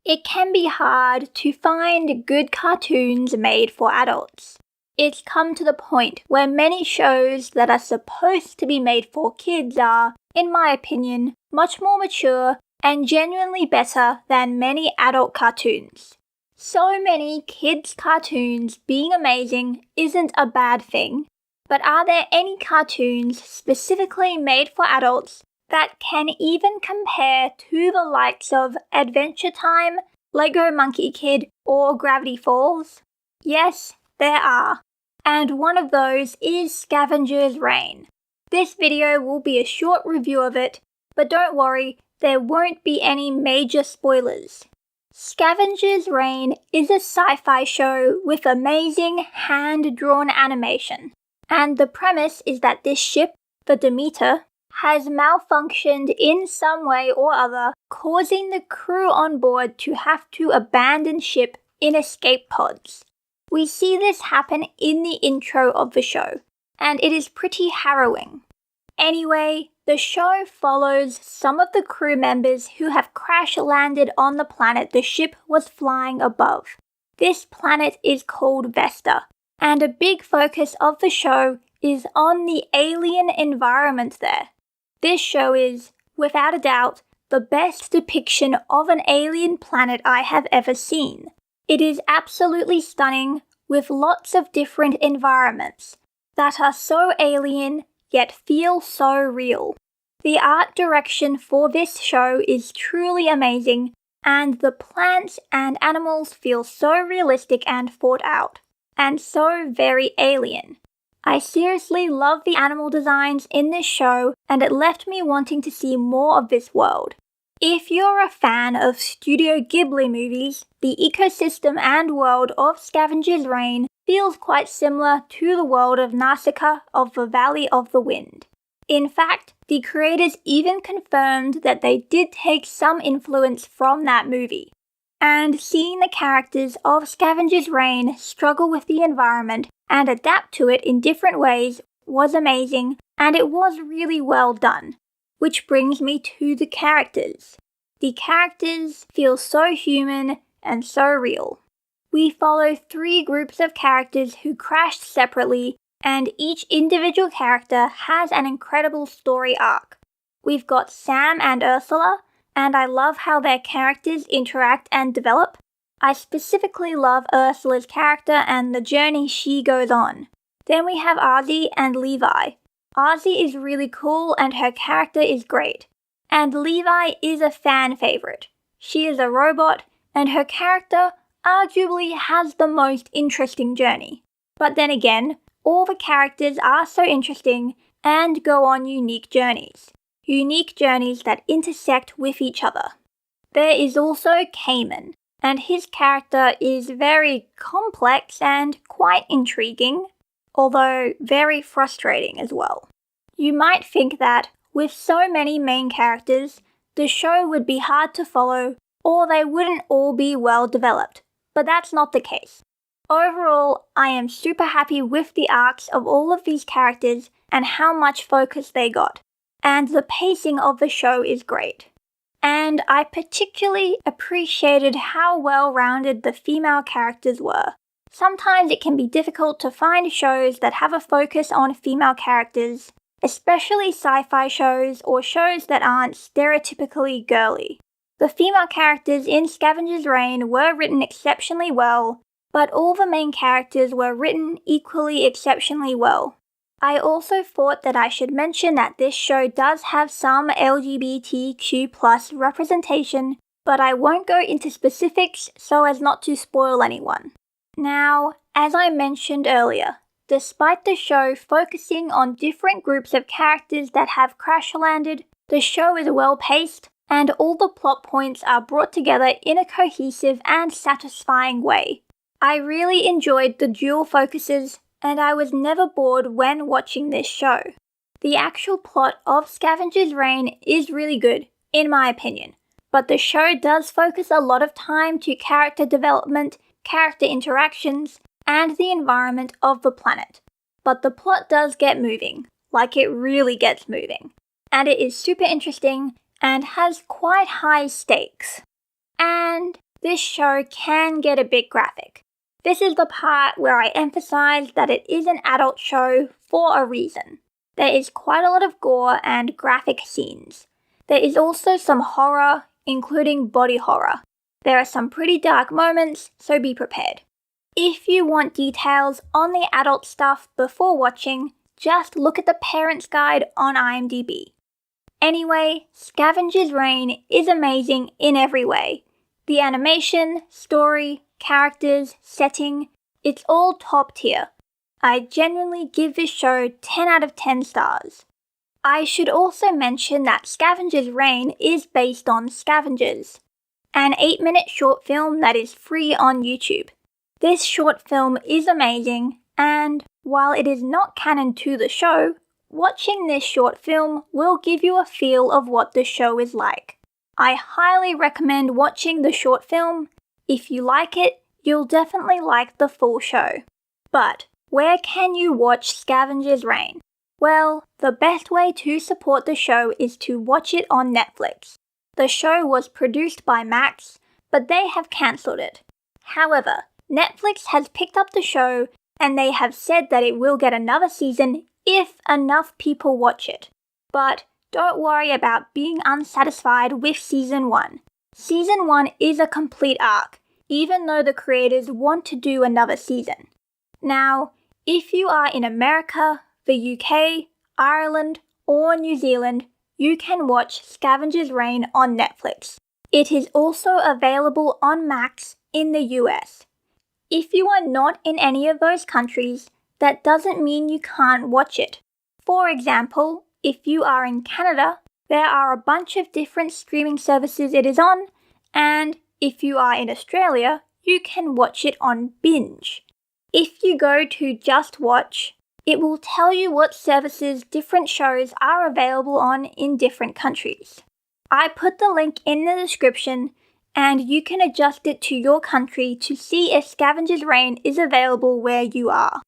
It can be hard to find good cartoons made for adults. It's come to the point where many shows that are supposed to be made for kids are, in my opinion, much more mature and genuinely better than many adult cartoons. So many kids' cartoons being amazing isn't a bad thing, but are there any cartoons specifically made for adults that can even compare to the likes of Adventure Time, Lego Monkey Kid, or Gravity Falls? Yes, there are. And one of those is Scavengers Reign. This video will be a short review of it, but don't worry, there won't be any major spoilers. Scavengers Reign is a sci-fi show with amazing hand-drawn animation, and the premise is that this ship, the Demeter, has malfunctioned in some way or other, causing the crew on board to have to abandon ship in escape pods. We see this happen in the intro of the show, and it is pretty harrowing. Anyway, the show follows some of the crew members who have crash-landed on the planet the ship was flying above. This planet is called Vesta, and a big focus of the show is on the alien environment there. This show is, without a doubt, the best depiction of an alien planet I have ever seen. It is absolutely stunning, with lots of different environments that are so alien yet feel so real. The art direction for this show is truly amazing, and the plants and animals feel so realistic and thought out, and so very alien. I seriously love the animal designs in this show, and it left me wanting to see more of this world. If you're a fan of Studio Ghibli movies, the ecosystem and world of Scavengers Reign feels quite similar to the world of Nausicaa of the Valley of the Wind. In fact, the creators even confirmed that they did take some influence from that movie. And seeing the characters of Scavengers Reign struggle with the environment and adapt to it in different ways was amazing, and it was really well done. Which brings me to the characters. The characters feel so human and so real. We follow 3 groups of characters who crashed separately, and each individual character has an incredible story arc. We've got Sam and Ursula, and I love how their characters interact and develop. I specifically love Ursula's character and the journey she goes on. Then we have Ozzy and Levi. Ozzy is really cool and her character is great. And Levi is a fan favorite. She is a robot, and her character arguably has the most interesting journey. But then again, all the characters are so interesting and go on unique journeys. Unique journeys that intersect with each other. There is also Cayman, and his character is very complex and quite intriguing, although very frustrating as well. You might think that, with so many main characters, the show would be hard to follow, or they wouldn't all be well developed, but that's not the case. Overall, I am super happy with the arcs of all of these characters and how much focus they got, and the pacing of the show is great. And I particularly appreciated how well-rounded the female characters were. Sometimes it can be difficult to find shows that have a focus on female characters, especially sci-fi shows or shows that aren't stereotypically girly. The female characters in Scavengers Reign were written exceptionally well, but all the main characters were written equally exceptionally well. I also thought that I should mention that this show does have some LGBTQ+ representation, but I won't go into specifics so as not to spoil anyone. Now, as I mentioned earlier, despite the show focusing on different groups of characters that have crash-landed, the show is well-paced, and all the plot points are brought together in a cohesive and satisfying way. I really enjoyed the dual focuses, and I was never bored when watching this show. The actual plot of Scavengers Reign is really good, in my opinion, but the show does focus a lot of time to character development, character interactions, and the environment of the planet. But the plot does get moving, like it really gets moving, and it is super interesting and has quite high stakes. And this show can get a bit graphic. This is the part where I emphasize that it is an adult show for a reason. There is quite a lot of gore and graphic scenes. There is also some horror, including body horror. There are some pretty dark moments, so be prepared. If you want details on the adult stuff before watching, just look at the Parents Guide on IMDb. Anyway, Scavengers Reign is amazing in every way. The animation, story, characters, setting, it's all top tier. I genuinely give this show 10 out of 10 stars. I should also mention that Scavengers Reign is based on Scavengers, an 8-minute short film that is free on YouTube. This short film is amazing, and while it is not canon to the show, watching this short film will give you a feel of what the show is like. I highly recommend watching the short film. If you like it, you'll definitely like the full show. But where can you watch Scavengers Reign? Well, the best way to support the show is to watch it on Netflix. The show was produced by Max, but they have cancelled it. However, Netflix has picked up the show and they have said that it will get another season if enough people watch it. But don't worry about being unsatisfied with Season 1. Season 1 is a complete arc, even though the creators want to do another season. Now, if you are in America, the UK, Ireland, or New Zealand, you can watch Scavengers Reign on Netflix. It is also available on Max in the US. If you are not in any of those countries, that doesn't mean you can't watch it. For example, if you are in Canada, there are a bunch of different streaming services it is on, and if you are in Australia, you can watch it on Binge. If you go to JustWatch, it will tell you what services different shows are available on in different countries. I put the link in the description, and you can adjust it to your country to see if Scavengers Reign is available where you are.